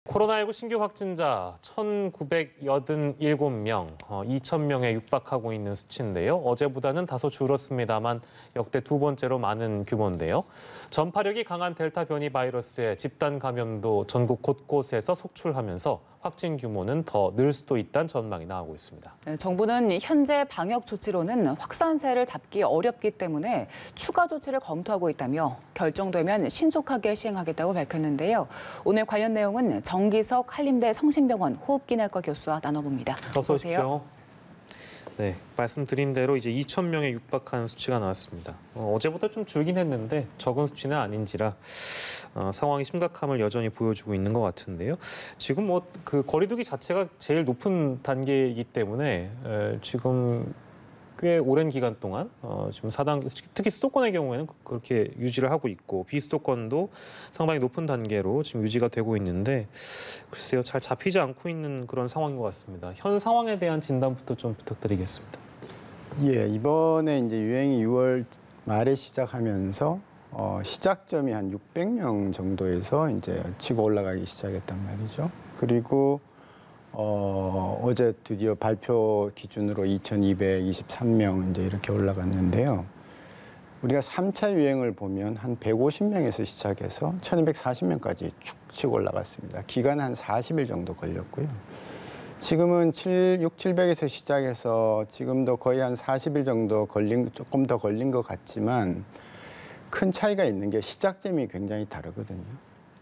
코로나19 신규 확진자 1,987명, 2,000명에 육박하고 있는 수치인데요. 어제보다는 다소 줄었습니다만 역대 두 번째로 많은 규모인데요. 전파력이 강한 델타 변이 바이러스의 집단 감염도 전국 곳곳에서 속출하면서 확진 규모는 더 늘 수도 있다는 전망이 나오고 있습니다. 정부는 현재 방역 조치로는 확산세를 잡기 어렵기 때문에 추가 조치를 검토하고 있다며 결정되면 신속하게 시행하겠다고 밝혔는데요. 오늘 관련 내용은 정기석 한림대 성심병원 호흡기내과 교수와 나눠봅니다. 어서 오십시오. 네, 말씀드린 대로 이제 2,000명에 육박한 수치가 나왔습니다. 어제보다 좀 줄긴 했는데 적은 수치는 아닌지라 상황이 심각함을 여전히 보여주고 있는 것 같은데요. 지금 뭐 그 거리두기 자체가 제일 높은 단계이기 때문에 지금 꽤 오랜 기간 동안 지금 4단계, 특히 수도권의 경우에는 그렇게 유지를 하고 있고 비수도권도 상당히 높은 단계로 지금 유지가 되고 있는데 글쎄요, 잘 잡히지 않고 있는 그런 상황인 것 같습니다. 현 상황에 대한 진단부터 좀 부탁드리겠습니다. 예, 이번에 이제 유행이 6월 말에 시작하면서 시작점이 한 600명 정도에서 이제 치고 올라가기 시작했단 말이죠. 그리고 어제 드디어 발표 기준으로 2,223명 이제 이렇게 올라갔는데요. 우리가 3차 유행을 보면 한 150명에서 시작해서 1,240명까지 축 치고 올라갔습니다. 기간 한 40일 정도 걸렸고요. 지금은 700에서 시작해서 지금도 거의 한 40일 정도 조금 더 걸린 것 같지만 큰 차이가 있는 게 시작점이 굉장히 다르거든요.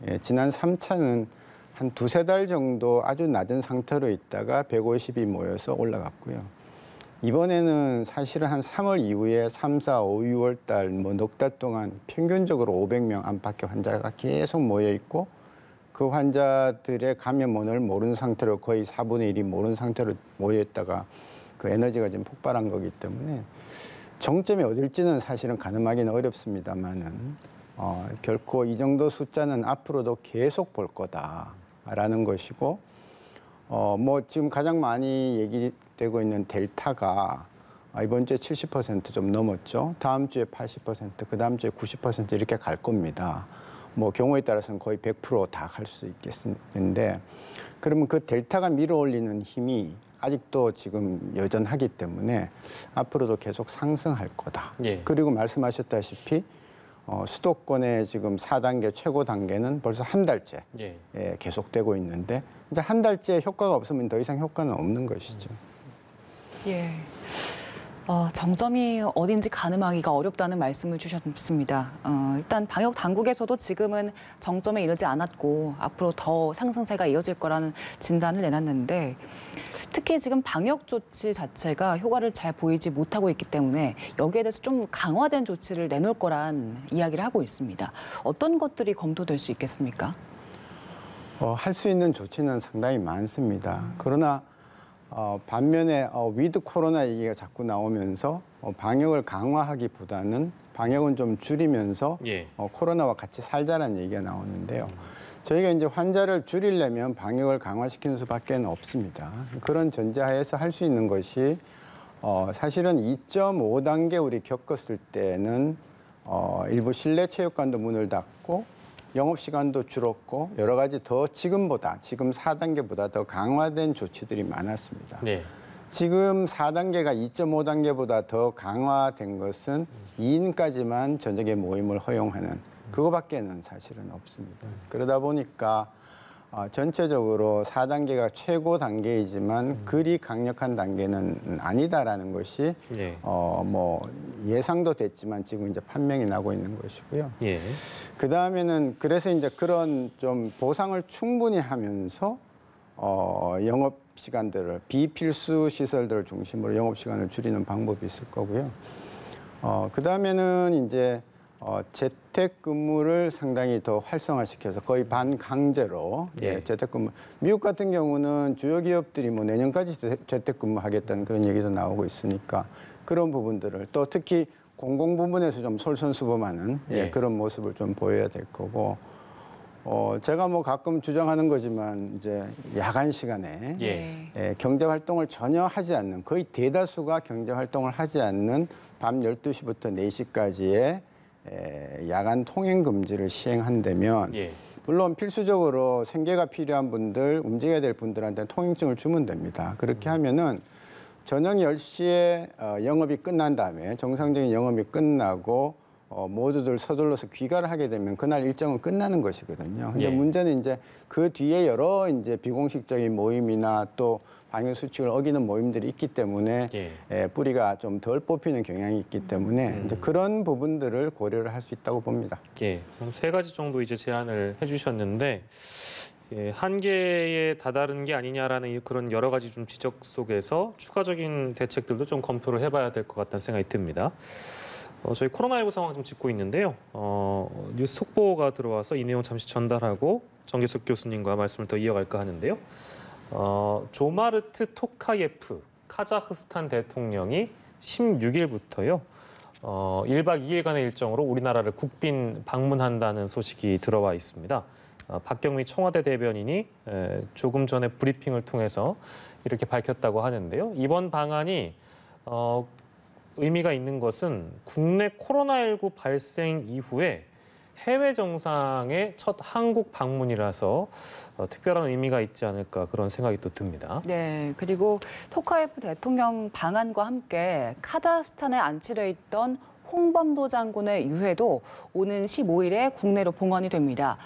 예, 지난 3차는 한 두세 달 정도 아주 낮은 상태로 있다가 150이 모여서 올라갔고요. 이번에는 사실은 한 3월 이후에 3, 4, 5, 6월 달 뭐 넉 달 동안 평균적으로 500명 안팎의 환자가 계속 모여 있고 그 환자들의 감염원을 모르는 상태로 거의 4분의 1이 모르는 상태로 모여 있다가 그 에너지가 지금 폭발한 거기 때문에 정점이 어딜지는 사실은 가늠하기는 어렵습니다만은 결코 이 정도 숫자는 앞으로도 계속 볼 거다라는 것이고 뭐 지금 가장 많이 얘기되고 있는 델타가 이번 주에 70% 좀 넘었죠. 다음 주에 80%, 그 다음 주에 90% 이렇게 갈 겁니다. 뭐 경우에 따라서는 거의 100% 다 갈 수 있겠는데 그러면 그 델타가 밀어올리는 힘이 아직도 지금 여전하기 때문에 앞으로도 계속 상승할 거다. 예. 그리고 말씀하셨다시피 수도권의 지금 4단계 최고 단계는 벌써 한 달째 계속되고 있는데 이제 한 달째 효과가 없으면 더 이상 효과는 없는 것이죠. 예. 정점이 어딘지 가늠하기가 어렵다는 말씀을 주셨습니다. 일단 방역 당국에서도 지금은 정점에 이르지 않았고 앞으로 더 상승세가 이어질 거라는 진단을 내놨는데 특히 지금 방역 조치 자체가 효과를 잘 보이지 못하고 있기 때문에 여기에 대해서 좀 강화된 조치를 내놓을 거란 이야기를 하고 있습니다. 어떤 것들이 검토될 수 있겠습니까? 할 수 있는 조치는 상당히 많습니다. 그러나 반면에 위드 코로나 얘기가 자꾸 나오면서 방역을 강화하기보다는 방역은 좀 줄이면서 코로나와 같이 살자라는 얘기가 나오는데요. 저희가 이제 환자를 줄이려면 방역을 강화시키는 수밖에 없습니다. 그런 전제하에서 할 수 있는 것이 사실은 2.5단계 우리 겪었을 때는 일부 실내 체육관도 문을 닫고 영업시간도 줄었고 여러 가지 더 지금 4단계보다 더 강화된 조치들이 많았습니다. 네. 지금 4단계가 2.5단계보다 더 강화된 것은 2인까지만 저녁에 모임을 허용하는 그거밖에는 사실은 없습니다. 그러다 보니까 전체적으로 4단계가 최고 단계이지만 그리 강력한 단계는 아니다라는 것이 뭐 예상도 됐지만 지금 이제 판명이 나고 있는 것이고요. 그 다음에는 그래서 이제 그런 좀 보상을 충분히 하면서 영업 시간들을 비필수 시설들을 중심으로 영업 시간을 줄이는 방법이 있을 거고요. 그 다음에는 이제 재택근무를 상당히 더 활성화시켜서 거의 반강제로 재택근무. 미국 같은 경우는 주요 기업들이 뭐 내년까지 재택근무하겠다는 그런 얘기도 나오고 있으니까 그런 부분들을 또 특히 공공 부문에서 좀 솔선수범하는 그런 모습을 좀 보여야 될 거고. 제가 뭐 가끔 주장하는 거지만 이제 야간 시간에 경제 활동을 전혀 하지 않는 거의 대다수가 경제 활동을 하지 않는 밤 12시부터 4시까지의 야간 통행 금지를 시행한다면 물론 필수적으로 생계가 필요한 분들, 움직여야 될 분들한테는 통행증을 주면 됩니다. 그렇게 하면은 저녁 10시에 영업이 끝난 다음에 정상적인 영업이 끝나고 모두들 서둘러서 귀가를 하게 되면 그날 일정은 끝나는 것이거든요. 근데 예. 문제는 이제 그 뒤에 여러 이제 비공식적인 모임이나 또 방역 수칙을 어기는 모임들이 있기 때문에 뿌리가 좀 덜 뽑히는 경향이 있기 때문에 이제 그런 부분들을 고려를 할 수 있다고 봅니다. 예, 그럼 세 가지 정도 이제 제안을 해주셨는데 한계에 다다른 게 아니냐라는 그런 여러 가지 좀 지적 속에서 추가적인 대책들도 좀 검토를 해봐야 될 것 같다는 생각이 듭니다. 저희 코로나19 상황 좀 짚고 있는데요. 뉴스 속보가 들어와서 이 내용 잠시 전달하고 정기석 교수님과 말씀을 더 이어갈까 하는데요. 조마르트 토카예프 카자흐스탄 대통령이 16일부터요. 1박 2일간의 일정으로 우리나라를 국빈 방문한다는 소식이 들어와 있습니다. 박경미 청와대 대변인이 조금 전에 브리핑을 통해서 이렇게 밝혔다고 하는데요. 이번 방안이 의미가 있는 것은 국내 코로나19 발생 이후에 해외 정상의 첫 한국 방문이라서 특별한 의미가 있지 않을까 그런 생각이 또 듭니다. 네, 그리고 토카예프 대통령 방한과 함께 카자흐스탄에 안치돼 있던 홍범도 장군의 유해도 오는 15일에 국내로 봉환이 됩니다.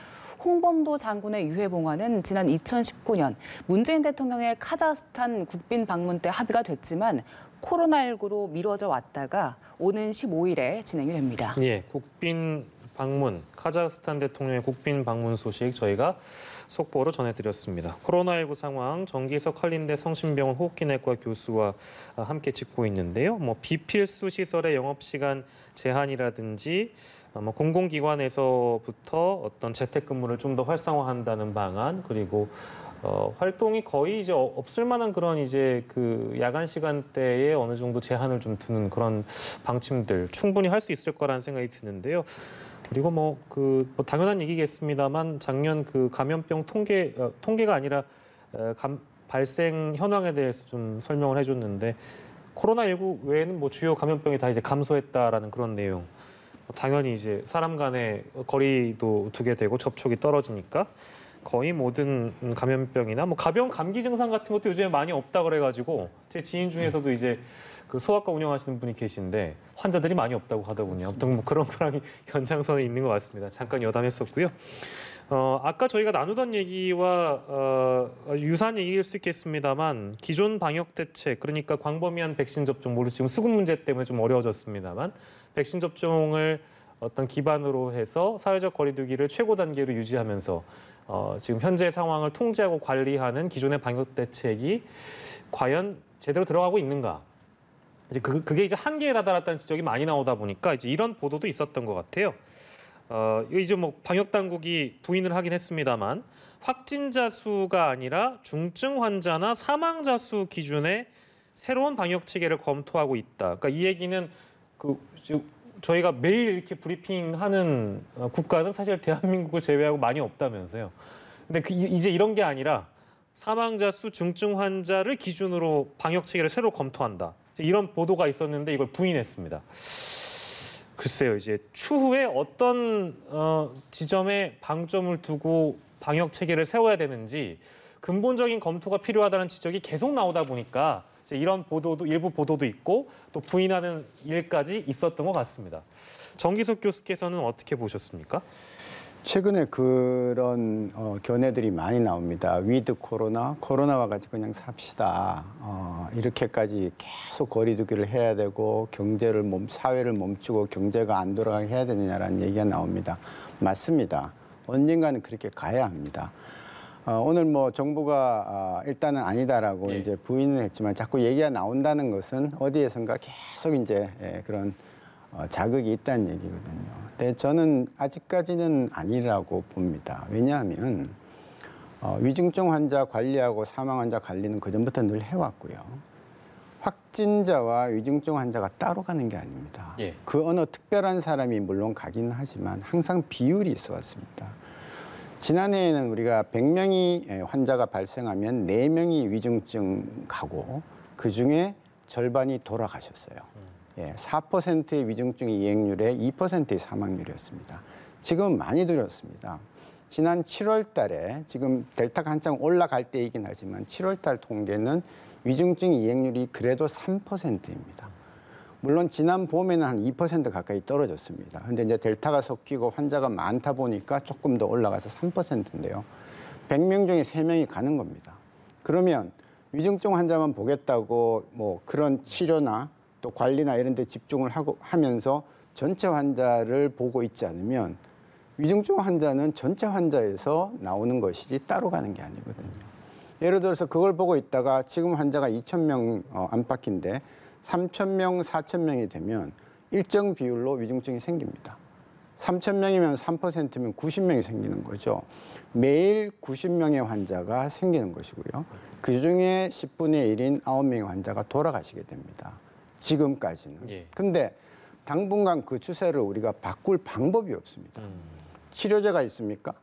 홍범도 장군의 유해 봉환은 지난 2019년 문재인 대통령의 카자흐스탄 국빈 방문 때 합의가 됐지만 코로나19로 미뤄져 왔다가 오는 15일에 진행이 됩니다. 예, 국빈 방문, 카자흐스탄 대통령의 국빈 방문 소식 저희가 속보로 전해드렸습니다. 코로나19 상황 정기석 한림대 성심병원 호흡기내과 교수와 함께 짚고 있는데요. 비필수 시설의 영업시간 제한이라든지 공공기관에서부터 어떤 재택근무를 좀 더 활성화한다는 방안, 그리고 활동이 거의 이제 없을 만한 그런 이제 그 야간 시간대에 어느 정도 제한을 좀 두는 그런 방침들 충분히 할 수 있을 거라는 생각이 드는데요. 그리고 당연한 얘기겠습니다만 작년 그 감염병 통계가 아니라 발생 현황에 대해서 좀 설명을 해줬는데 코로나19 외에는 주요 감염병이 다 이제 감소했다라는 그런 내용. 당연히 이제 사람 간의 거리도 두게 되고 접촉이 떨어지니까 거의 모든 감염병이나 가벼운 감기 증상 같은 것도 요즘에 많이 없다 그래가지고 제 지인 중에서도 이제 그 소아과 운영하시는 분이 계신데 환자들이 많이 없다고 하더군요. 아무튼 그런 거랑 연장선에 있는 것 같습니다. 잠깐 여담했었고요. 아까 저희가 나누던 얘기와 유사한 얘기일 수 있겠습니다만 기존 방역 대책, 그러니까 광범위한 백신 접종, 지금 수급 문제 때문에 좀 어려워졌습니다만 백신 접종을 어떤 기반으로 해서 사회적 거리두기를 최고 단계로 유지하면서 지금 현재 상황을 통제하고 관리하는 기존의 방역 대책이 과연 제대로 들어가고 있는가? 이제 그게 이제 한계에 다다랐다는 지적이 많이 나오다 보니까 이제 이런 보도도 있었던 것 같아요. 이제 방역 당국이 부인을 하긴 했습니다만 확진자 수가 아니라 중증 환자나 사망자 수 기준의 새로운 방역 체계를 검토하고 있다. 그러니까 이 얘기는 저희가 매일 이렇게 브리핑하는 국가는 사실 대한민국을 제외하고 많이 없다면서요. 근데 이제 이런 게 아니라 사망자 수, 중증 환자를 기준으로 방역 체계를 새로 검토한다. 이런 보도가 있었는데 이걸 부인했습니다. 글쎄요, 이제 추후에 어떤 지점에 방점을 두고 방역 체계를 세워야 되는지 근본적인 검토가 필요하다는 지적이 계속 나오다 보니까 이제 이런 보도도 일부 보도도 있고 또 부인하는 일까지 있었던 것 같습니다. 정기석 교수께서는 어떻게 보셨습니까? 최근에 그런 견해들이 많이 나옵니다. 위드 코로나와 같이 그냥 삽시다. 이렇게까지 계속 거리두기를 해야 되고 사회를 멈추고 경제가 안 돌아가게 해야 되느냐라는 얘기가 나옵니다. 맞습니다. 언젠가는 그렇게 가야 합니다. 오늘 정부가 일단은 아니다라고 이제 부인은 했지만 자꾸 얘기가 나온다는 것은 어디에선가 계속 이제 그런 자극이 있다는 얘기거든요. 근데 저는 아직까지는 아니라고 봅니다. 왜냐하면 위중증 환자 관리하고 사망 환자 관리는 그전부터 늘 해왔고요. 확진자와 위중증 환자가 따로 가는 게 아닙니다. 그 어느 특별한 사람이 물론 가긴 하지만 항상 비율이 있어 왔습니다. 지난해에는 우리가 100명이 환자가 발생하면 4명이 위중증 가고 그중에 절반이 돌아가셨어요. 4%의 위중증 이행률에 2%의 사망률이었습니다. 지금은 많이 줄었습니다. 지난 7월 달에 지금 델타가 한창 올라갈 때이긴 하지만 7월 달 통계는 위중증 이행률이 그래도 3%입니다. 물론 지난 봄에는 한 2% 가까이 떨어졌습니다. 근데 이제 델타가 섞이고 환자가 많다 보니까 조금 더 올라가서 3%인데요. 100명 중에 3명이 가는 겁니다. 그러면 위중증 환자만 보겠다고 뭐 그런 치료나 또 관리나 이런 데 집중을 하면서 전체 환자를 보고 있지 않으면 위중증 환자는 전체 환자에서 나오는 것이지 따로 가는 게 아니거든요. 예를 들어서 그걸 보고 있다가 지금 환자가 2,000명 안팎인데 3,000명, 4,000명이 되면 일정 비율로 위중증이 생깁니다. 3,000명이면 3%면 90명이 생기는 거죠. 매일 90명의 환자가 생기는 것이고요. 그중에 10분의 1인 9명의 환자가 돌아가시게 됩니다. 지금까지는. 예. 근데 당분간 그 추세를 우리가 바꿀 방법이 없습니다. 치료제가 있습니까?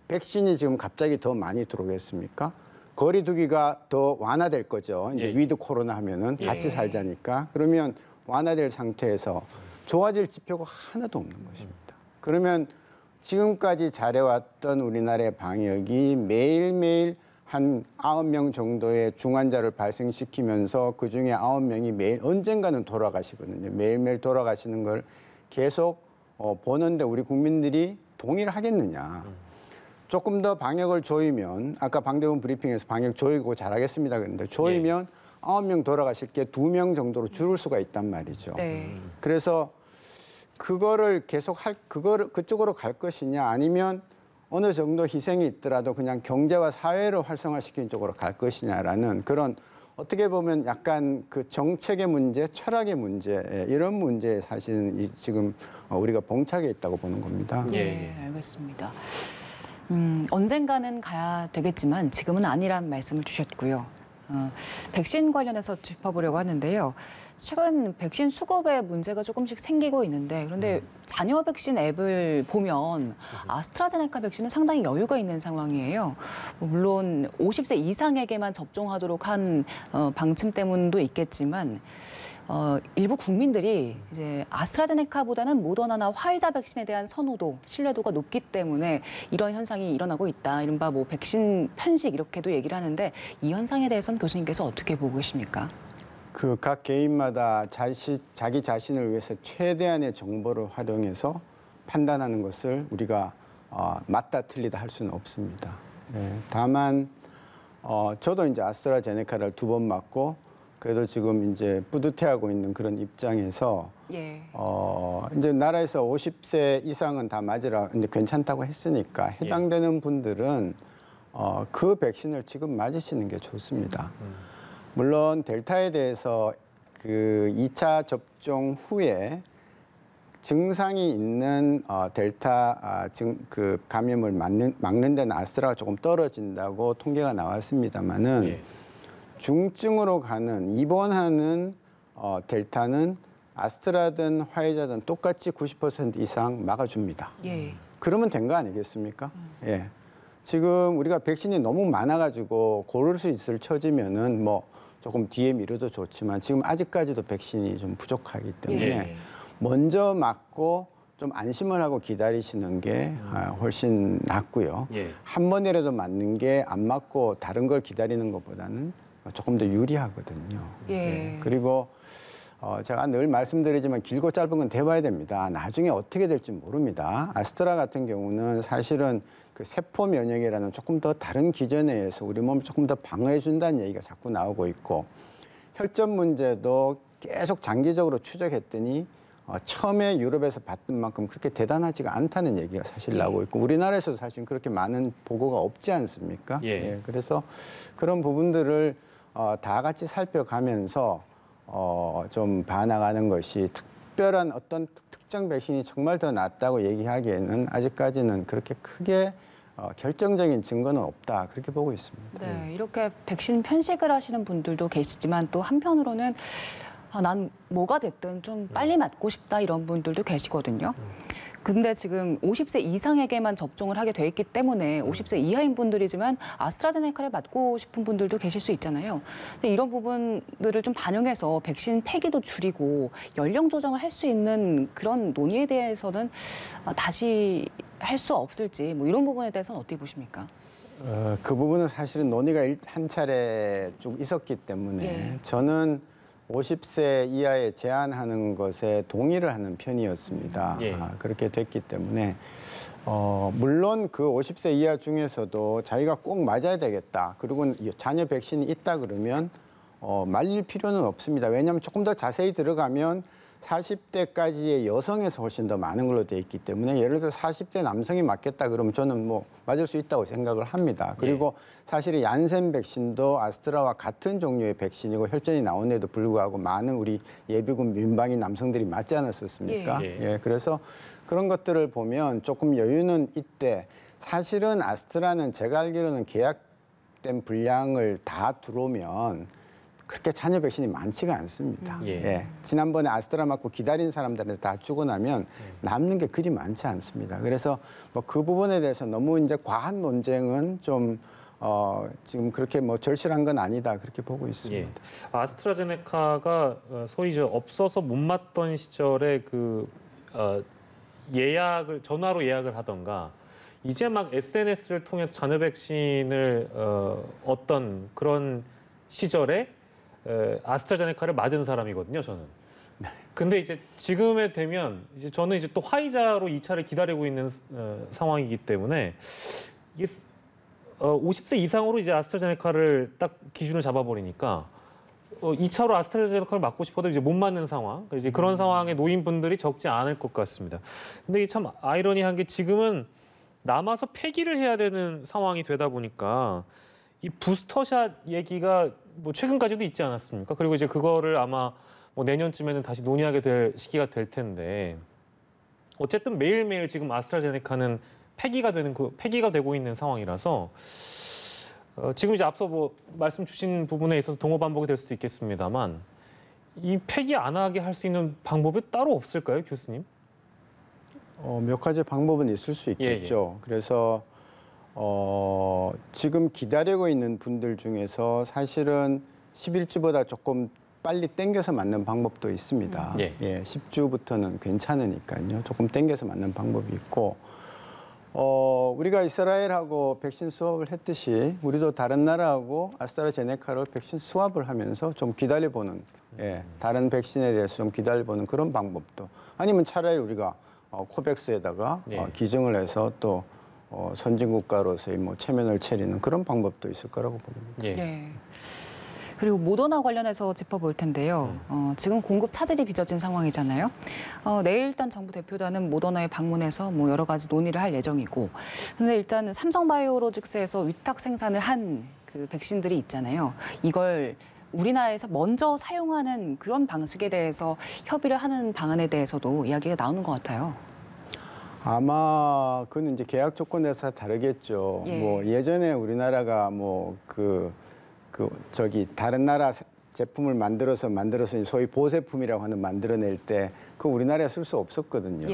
백신이 지금 갑자기 더 많이 들어오겠습니까? 거리 두기가 더 완화될 거죠. 이제 예. 위드 코로나 하면은 같이 예. 살자니까. 그러면 완화될 상태에서 좋아질 지표가 하나도 없는 것입니다. 그러면 지금까지 잘해왔던 우리나라의 방역이 매일매일 한 9명 정도의 중환자를 발생시키면서 그중에 9명이 매일 언젠가는 돌아가시거든요. 매일매일 돌아가시는 걸 계속 보는데 우리 국민들이 동의를 하겠느냐. 조금 더 방역을 조이면 아까 방대본 브리핑에서 방역 조이고 잘하겠습니다 그랬는데 조이면 9명 돌아가실 게 2명 정도로 줄을 수가 있단 말이죠. 네. 그래서 그거를 계속 그쪽으로 갈 것이냐 아니면 어느 정도 희생이 있더라도 그냥 경제와 사회를 활성화시키는 쪽으로 갈 것이냐라는 그런 어떻게 보면 약간 그 정책의 문제, 철학의 문제 이런 문제에 사실은 지금 우리가 봉착해 있다고 보는 겁니다. 네, 알겠습니다. 언젠가는 가야 되겠지만 지금은 아니란 말씀을 주셨고요. 백신 관련해서 짚어보려고 하는데요. 최근 백신 수급에 문제가 조금씩 생기고 있는데 그런데 잔여 백신 앱을 보면 아스트라제네카 백신은 상당히 여유가 있는 상황이에요. 물론 50세 이상에게만 접종하도록 한 방침 때문도 있겠지만 일부 국민들이 이제 아스트라제네카보다는 모더나나 화이자 백신에 대한 선호도, 신뢰도가 높기 때문에 이런 현상이 일어나고 있다. 이른바 뭐 백신 편식 이렇게도 얘기를 하는데 이 현상에 대해서는 교수님께서 어떻게 보고 계십니까? 그 각 개인마다 자기 자신을 위해서 최대한의 정보를 활용해서 판단하는 것을 우리가 맞다 틀리다 할 수는 없습니다. 예, 다만 저도 이제 아스트라제네카를 2번 맞고 그래도 지금 이제 뿌듯해하고 있는 그런 입장에서 예. 이제 나라에서 50세 이상은 다 맞으라 이제 괜찮다고 했으니까 해당되는 분들은 그 백신을 지금 맞으시는 게 좋습니다. 물론 델타에 대해서 그 2차 접종 후에 증상이 있는 델타 그 감염을 막는 데는 아스트라가 조금 떨어진다고 통계가 나왔습니다만은 예. 중증으로 가는 입원하는 델타는 아스트라든 화이자든 똑같이 90% 이상 막아줍니다. 예. 그러면 된 거 아니겠습니까? 예. 지금 우리가 백신이 너무 많아가지고 고를 수 있을 처지면은 뭐 조금 뒤에 미뤄도 좋지만 지금 아직까지도 백신이 좀 부족하기 때문에 예. 먼저 맞고 좀 안심을 하고 기다리시는 게 훨씬 낫고요. 예. 한 번이라도 맞는 게 안 맞고 다른 걸 기다리는 것보다는 조금 더 유리하거든요. 예. 그리고 제가 늘 말씀드리지만 길고 짧은 건 돼봐야 됩니다. 나중에 어떻게 될지 모릅니다. 아스트라 같은 경우는 사실은 그 세포 면역이라는 조금 더 다른 기전에 의해서 우리 몸을 조금 더 방어해 준다는 얘기가 자꾸 나오고 있고 혈전 문제도 계속 장기적으로 추적했더니 처음에 유럽에서 봤던 만큼 그렇게 대단하지가 않다는 얘기가 사실 나오고 있고 우리나라에서도 사실 그렇게 많은 보고가 없지 않습니까? 예. 그래서 그런 부분들을 다 같이 살펴가면서 좀 봐나가는 것이 특별한 어떤 특정 백신이 정말 더 낫다고 얘기하기에는 아직까지는 그렇게 크게 결정적인 증거는 없다 그렇게 보고 있습니다. 네, 이렇게 백신 편식을 하시는 분들도 계시지만 또 한편으로는 난 뭐가 됐든 좀 빨리 맞고 싶다 이런 분들도 계시거든요. 근데 지금 50세 이상에게만 접종을 하게 돼 있기 때문에 50세 이하인 분들이지만 아스트라제네카를 맞고 싶은 분들도 계실 수 있잖아요. 근데 이런 부분들을 좀 반영해서 백신 폐기도 줄이고 연령 조정을 할 수 있는 그런 논의에 대해서는 다시 할 수 없을지 뭐 이런 부분에 대해서는 어떻게 보십니까? 그 부분은 사실은 논의가 한 차례 쭉 있었기 때문에 예. 저는 50세 이하에 제한하는 것에 동의를 하는 편이었습니다. 예. 그렇게 됐기 때문에 물론 그 50세 이하 중에서도 자기가 꼭 맞아야 되겠다. 그리고 자녀 백신이 있다 그러면 말릴 필요는 없습니다. 왜냐하면 조금 더 자세히 들어가면 40대까지의 여성에서 훨씬 더 많은 걸로 돼 있기 때문에 예를 들어 40대 남성이 맞겠다 그러면 저는 뭐 맞을 수 있다고 생각을 합니다. 그리고 사실은 얀센 백신도 아스트라와 같은 종류의 백신이고 혈전이 나온데도 불구하고 많은 우리 예비군 민방위 남성들이 맞지 않았었습니까? 예. 그래서 그런 것들을 보면 조금 여유는 있대. 사실은 아스트라는 제가 알기로는 계약된 분량을 다 들어오면 그렇게 자녀 백신이 많지가 않습니다. 예. 지난번에 아스트라 맞고 기다린 사람들한테 다 주고 나면 남는 게 그리 많지 않습니다. 그래서 뭐 그 부분에 대해서 너무 이제 과한 논쟁은 좀 지금 그렇게 뭐 절실한 건 아니다 그렇게 보고 있습니다. 예. 아스트라제네카가 소위 없어서 못 맞던 시절에 그 예약을 전화로 예약을 하던가 이제 막 SNS를 통해서 자녀 백신을 어떤 그런 시절에 아스트라제네카를 맞은 사람이거든요, 저는. 근데 이제 지금에 되면 이제 저는 이제 또 화이자로 2차를 기다리고 있는 상황이기 때문에 이게 50세 이상으로 이제 아스트라제네카를 딱 기준을 잡아버리니까 2차로 아스트라제네카를 맞고 싶어도 이제 못 맞는 상황, 이제 그런 상황에 놓인 분들이 적지 않을 것 같습니다. 근데 이게 참 아이러니한 게 지금은 남아서 폐기를 해야 되는 상황이 되다 보니까 이 부스터샷 얘기가 뭐 최근까지도 있지 않았습니까? 그리고 이제 그거를 아마 뭐 내년쯤에는 다시 논의하게 될 시기가 될 텐데 어쨌든 매일매일 지금 아스트라제네카는 폐기가 되고 있는 상황이라서 지금 이제 앞서 뭐 말씀 주신 부분에 있어서 동호 반복이 될 수도 있겠습니다만 이 폐기 안 하게 할 수 있는 방법이 따로 없을까요, 교수님? 몇 가지 방법은 있을 수 있겠죠. 그래서 지금 기다리고 있는 분들 중에서 사실은 10일치보다 조금 빨리 땡겨서 맞는 방법도 있습니다. 10주부터는 괜찮으니까요. 조금 땡겨서 맞는 방법이 있고 우리가 이스라엘하고 백신 수합을 했듯이 우리도 다른 나라하고 아스트라제네카로 백신 수합을 하면서 좀 기다려보는 다른 백신에 대해서 좀 기다려보는 그런 방법도 아니면 차라리 우리가 코백스에다가 기증을 해서 또 선진국가로서의 뭐 체면을 차리는 그런 방법도 있을 거라고 봅니다. 그리고 모더나 관련해서 짚어볼 텐데요. 지금 공급 차질이 빚어진 상황이잖아요. 내일 일단 정부 대표단은 모더나에 방문해서 뭐 여러 가지 논의를 할 예정이고, 근데 일단 삼성바이오로직스에서 위탁 생산을 한 그 백신들이 있잖아요. 이걸 우리나라에서 먼저 사용하는 그런 방식에 대해서 협의를 하는 방안에 대해서도 이야기가 나오는 것 같아요. 아마 그건 이제 계약 조건에 따라 다르겠죠. 뭐 예전에 우리나라가 뭐 다른 나라 제품을 만들어서 소위 보세품이라고 하는 만들어낼 때 그 우리나라에 쓸 수 없었거든요.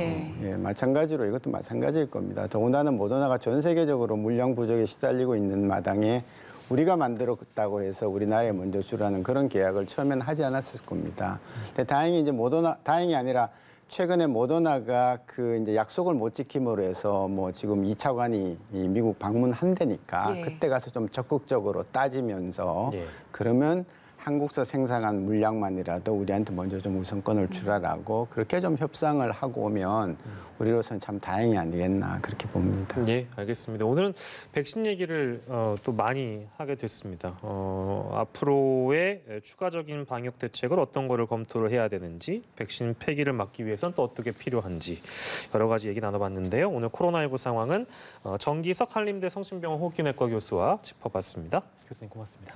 마찬가지로 이것도 마찬가지일 겁니다. 더군다나 모더나가 전 세계적으로 물량 부족에 시달리고 있는 마당에 우리가 만들었다고 해서 우리나라에 먼저 주라는 그런 계약을 처음에는 하지 않았을 겁니다. 근데 다행히 이제 다행이 아니라 최근에 모더나가 그 이제 약속을 못 지킴으로 해서 뭐 지금 2차관이 미국 방문한다니까 그때 가서 좀 적극적으로 따지면서 그러면 한국서 생산한 물량만이라도 우리한테 먼저 좀 우선권을 주라라고 그렇게 좀 협상을 하고 오면 우리로서는 참 다행이 아니겠나 그렇게 봅니다. 알겠습니다. 오늘은 백신 얘기를 또 많이 하게 됐습니다. 앞으로의 추가적인 방역 대책을 어떤 거를 검토를 해야 되는지, 백신 폐기를 막기 위해서는 또 어떻게 필요한지 여러 가지 얘기 나눠봤는데요. 오늘 코로나19 상황은 정기석 한림대 성심병원 호흡기내과 교수와 짚어봤습니다. 교수님 고맙습니다.